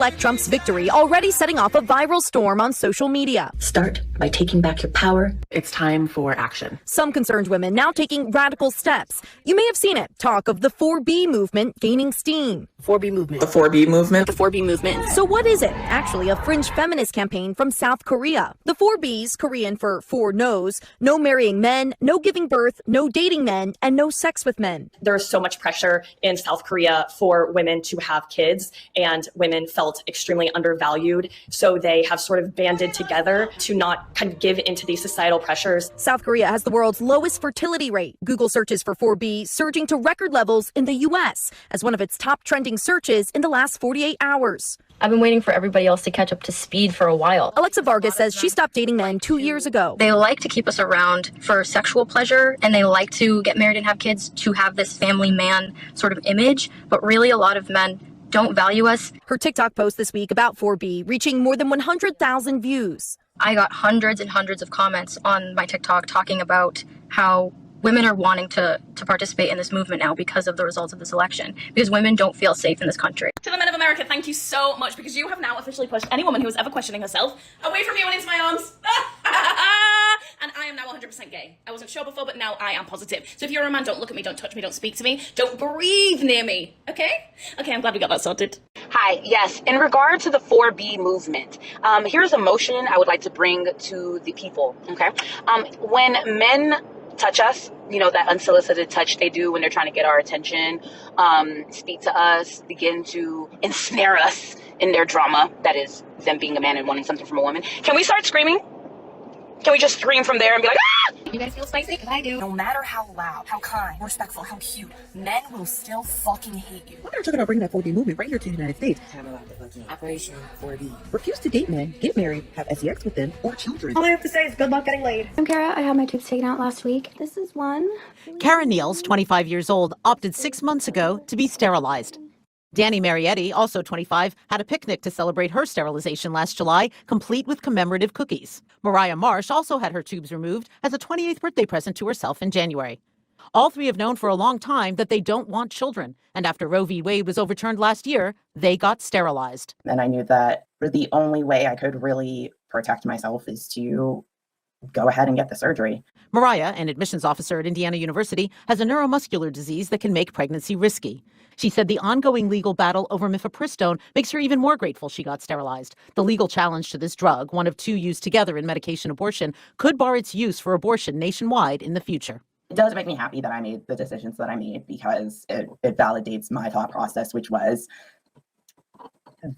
Like Trump's victory already setting off a viral storm on social media. Start by taking back your power. It's time for action. Some concerned women now taking radical steps. You may have seen it. Talk of the 4B movement gaining steam. 4B movement. The 4B movement? The 4B movement. So what is it? Actually, a fringe feminist campaign from South Korea. The 4Bs, Korean for four no's, no marrying men, no giving birth, no dating men, and no sex with men. There's so much pressure in South Korea for women to have kids, and women felt extremely undervalued. So they have sort of banded together to not kind of give into these societal pressures. South Korea has the world's lowest fertility rate. Google searches for 4B surging to record levels in the U.S. as one of its top trending searches in the last 48 hours. I've been waiting for everybody else to catch up to speed for a while. Alexa Vargas says she stopped dating men 2 years ago. They like to keep us around for sexual pleasure, and they like to get married and have kids to have this family man sort of image, but really a lot of men don't value us. Her TikTok post this week about 4B reaching more than 100,000 views. I got hundreds and hundreds of comments on my TikTok talking about how women are wanting to participate in this movement now because of the results of this election, because women don't feel safe in this country. To the men of America, thank you so much, because you have now officially pushed any woman who was ever questioning herself away from you and into my arms. And I am now 100% gay. I wasn't sure before, but now I am positive. So if you're a man, don't look at me, don't touch me, don't speak to me, don't breathe near me, okay? Okay, I'm glad we got that sorted. Hi, yes, in regard to the 4B movement, here's a motion I would like to bring to the people, okay? When men touch us, you know, that unsolicited touch they do when they're trying to get our attention, speak to us, begin to ensnare us in their drama, that is them being a man and wanting something from a woman. Can we start screaming? Can we just scream from there and be like, ah? You guys feel spicy? Because I do. No matter how loud, how kind, respectful, how cute, men will still fucking hate you. Why are you talking about bringing that 4B movement right here to the United States? Operation 4B. Refuse to date men, get married, have sex with them, or children. All I have to say is good luck getting laid. I'm Kara. I had my tubes taken out last week. This is one. Kara Niels, 25 years old, opted 6 months ago to be sterilized. Danny Marietti, also 25, had a picnic to celebrate her sterilization last July, complete with commemorative cookies. Mariah Marsh also had her tubes removed as a 28th birthday present to herself in January. All three have known for a long time that they don't want children, and after Roe v. Wade was overturned last year, they got sterilized. And I knew that the only way I could really protect myself is to go ahead and get the surgery. Mariah, an admissions officer at Indiana University, has a neuromuscular disease that can make pregnancy risky. She said the ongoing legal battle over mifepristone makes her even more grateful she got sterilized. The legal challenge to this drug, one of two used together in medication abortion, could bar its use for abortion nationwide in the future. It does make me happy that I made the decisions that I made, because it validates my thought process, which was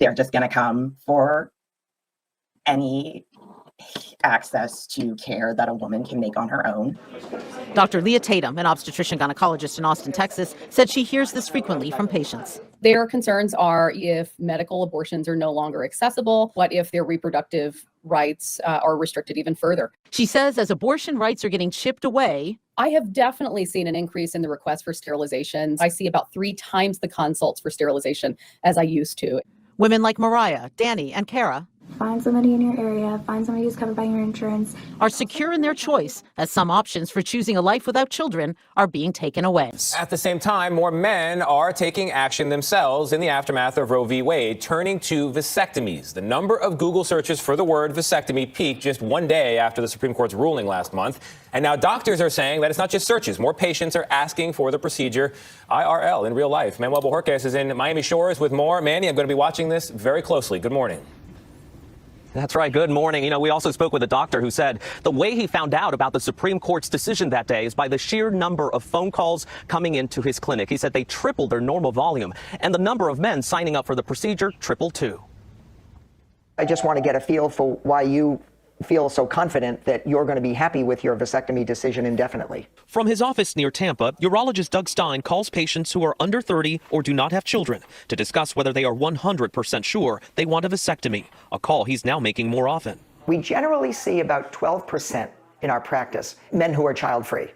they're just going to come for any access to care that a woman can make on her own. Dr. Leah Tatum, an obstetrician-gynecologist in Austin, Texas, said she hears this frequently from patients. Their concerns are if medical abortions are no longer accessible, what if their reproductive rights are restricted even further? She says as abortion rights are getting chipped away, I have definitely seen an increase in the request for sterilizations. I see about 3 times the consults for sterilization as I used to. Women like Mariah, Danny, and Kara Find somebody in your area, find somebody who's covered by your insurance. Are secure in their choice, as some options for choosing a life without children are being taken away. At the same time, more men are taking action themselves in the aftermath of Roe v. Wade, turning to vasectomies. The number of Google searches for the word vasectomy peaked just one day after the Supreme Court's ruling last month. And now doctors are saying that it's not just searches. More patients are asking for the procedure IRL in real life. Manuel Bojorquez is in Miami Shores with more. Manny, I'm going to be watching this very closely. Good morning. That's right. Good morning. You know, we also spoke with a doctor who said the way he found out about the Supreme Court's decision that day is by the sheer number of phone calls coming into his clinic. He said they tripled their normal volume, and the number of men signing up for the procedure tripled too. I just want to get a feel for why you feel so confident that you're going to be happy with your vasectomy decision indefinitely. From his office near Tampa, urologist Doug Stein calls patients who are under 30 or do not have children to discuss whether they are 100% sure they want a vasectomy, a call he's now making more often. We generally see about 12% in our practice, men who are child-free.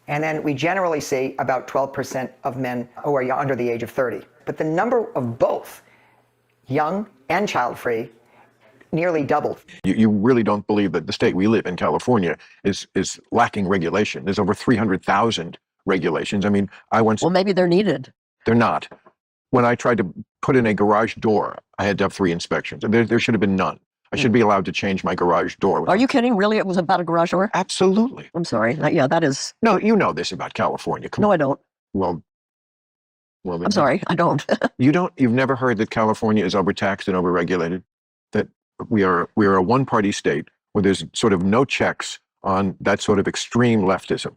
And then we generally see about 12% of men who are under the age of 30. But the number of both young and child-free nearly doubled. You really don't believe that the state we live in, California, is lacking regulation. There's over 300,000 regulations. I mean, Well, maybe they're needed. They're not. when I tried to put in a garage door, I had to have 3 inspections. There should have been none. I should be allowed to change my garage door. Are you kidding? Really? It was about a garage door? Absolutely. I'm sorry. Yeah, that is. No, you know this about California. Come No, on. I don't. Well, I'm sorry. I don't. You've never heard that California is overtaxed and overregulated? That we are a one-party state where there's sort of no checks on that sort of extreme leftism.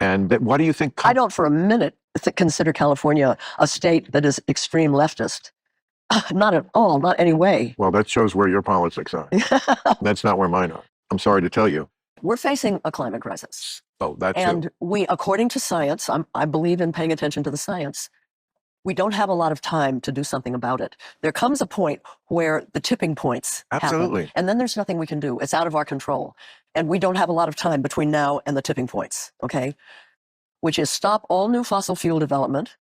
And that, what do you think? I don't for a minute consider California a state that is extreme leftist. Not at all, not any way. Well, that shows where your politics are. That's not where mine are. I'm sorry to tell you. We're facing a climate crisis. Oh, that's And we, according to science, I believe in paying attention to the science, we don't have a lot of time to do something about it. There comes a point where the tipping points Absolutely. happen, and then there's nothing we can do. It's out of our control. And we don't have a lot of time between now and the tipping points, okay? Which is stop all new fossil fuel development,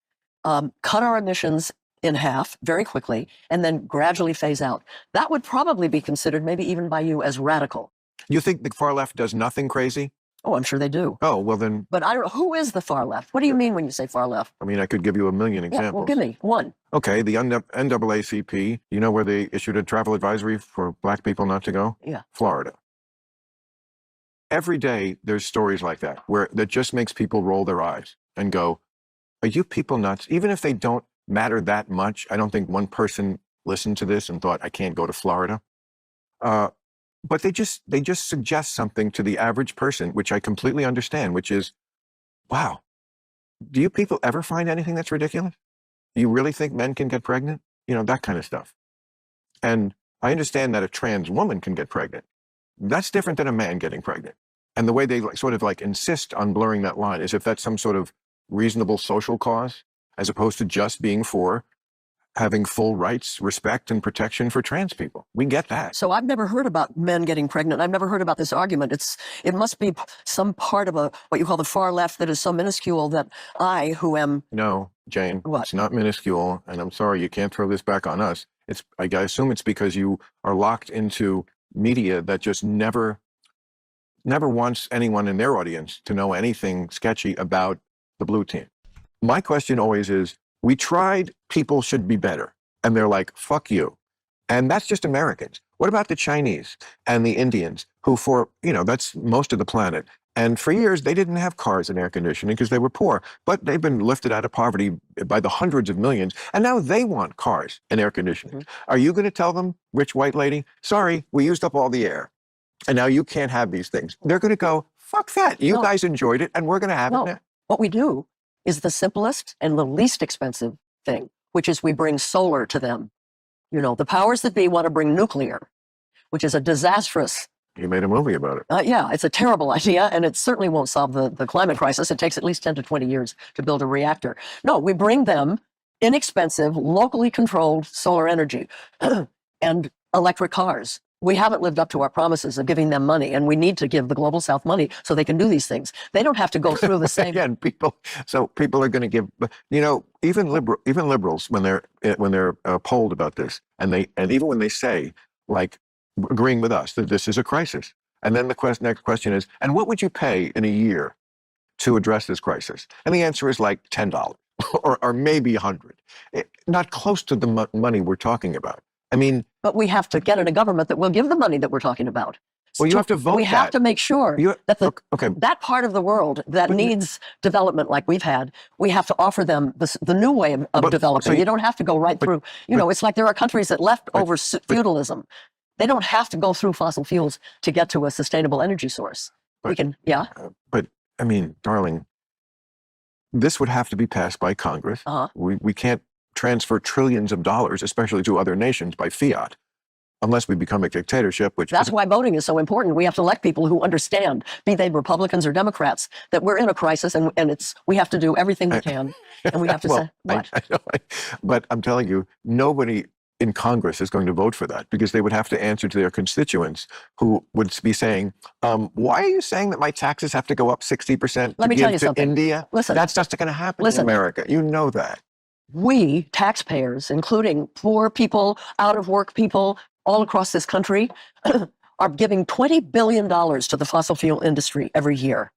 cut our emissions in half very quickly, and then gradually phase out. That would probably be considered, maybe even by you, as radical. You think the far left does nothing crazy? Oh, I'm sure they do. Oh, well then. But I don't know, who is the far left? What do you mean when you say far left? I mean, I could give you a million examples. Yeah, well, give me one. Okay, the NAACP, you know where they issued a travel advisory for black people not to go? Yeah. Florida. Every day there's stories like that, where that just makes people roll their eyes and go, are you people nuts? Even if they don't matter that much, I don't think one person listened to this and thought, I can't go to Florida. But they just suggest something to the average person, which I completely understand, which is, wow, do you people ever find anything that's ridiculous? Do you really think men can get pregnant? You know, that kind of stuff. And I understand that a trans woman can get pregnant. That's different than a man getting pregnant. And the way they sort of insist on blurring that line is if that's some sort of reasonable social cause, as opposed to just being for having full rights, respect, and protection for trans people. We get that. So I've never heard about men getting pregnant. I've never heard about this argument. It must be some part of what you call the far left that is so minuscule that I, who am... No, Jane, what? It's not minuscule, and I'm sorry, you can't throw this back on us. I assume it's because you are locked into media that just never wants anyone in their audience to know anything sketchy about the blue team. My question always is, we tried people should be better. And they're like, fuck you. And that's just Americans. What about the Chinese and the Indians who that's most of the planet. And for years, they didn't have cars and air conditioning because they were poor. But they've been lifted out of poverty by the hundreds of millions. And now they want cars and air conditioning. Mm-hmm. Are you going to tell them, rich white lady, sorry, we used up all the air. And now you can't have these things. They're going to go, fuck that. You guys enjoyed it and we're going to have it now. What we do is the simplest and the least expensive thing, which is we bring solar to them. You know, the powers that be want to bring nuclear, which is a disastrous. You made a movie about it. Yeah, it's a terrible idea, and it certainly won't solve the climate crisis. It takes at least 10 to 20 years to build a reactor. No, we bring them inexpensive, locally controlled solar energy and electric cars. We haven't lived up to our promises of giving them money, and we need to give the Global South money so they can do these things. They don't have to go through the same. Again, people are going to give. Even liberals when they're polled about this, and even when they say agreeing with us that this is a crisis, and then the next question is, and what would you pay in a year to address this crisis? And the answer is like $10 or maybe $100, not close to the money we're talking about. I mean, but we have to get in a government that will give the money that we're talking about. Well, you have to vote. We have to make sure that that part of the world that needs development like we've had, we have to offer them the new way of developing. You don't have to go right through. It's like there are countries that left over feudalism. They don't have to go through fossil fuels to get to a sustainable energy source. But I mean, darling, this would have to be passed by Congress. We can't transfer trillions of dollars, especially to other nations, by fiat, unless we become a dictatorship. That's why voting is so important. We have to elect people who understand, be they Republicans or Democrats, that we're in a crisis, and we have to do everything we can, and we have to say what. But I'm telling you, nobody in Congress is going to vote for that, because they would have to answer to their constituents who would be saying, why are you saying that my taxes have to go up 60% Let me tell you to something. India? Listen, that's just going to happen in America. You know that. We, taxpayers, including poor people, out-of-work people all across this country, are giving $20 billion to the fossil fuel industry every year.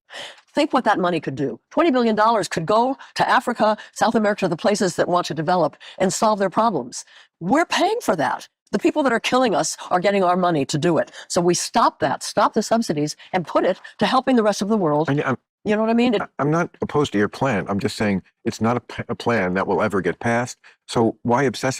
Think what that money could do. $20 billion could go to Africa, South America, the places that want to develop and solve their problems. We're paying for that. The people that are killing us are getting our money to do it. So we stop that, stop the subsidies, and put it to helping the rest of the world. You know what I mean? I'm not opposed to your plan. I'm just saying it's not a plan that will ever get passed. So why obsess about it?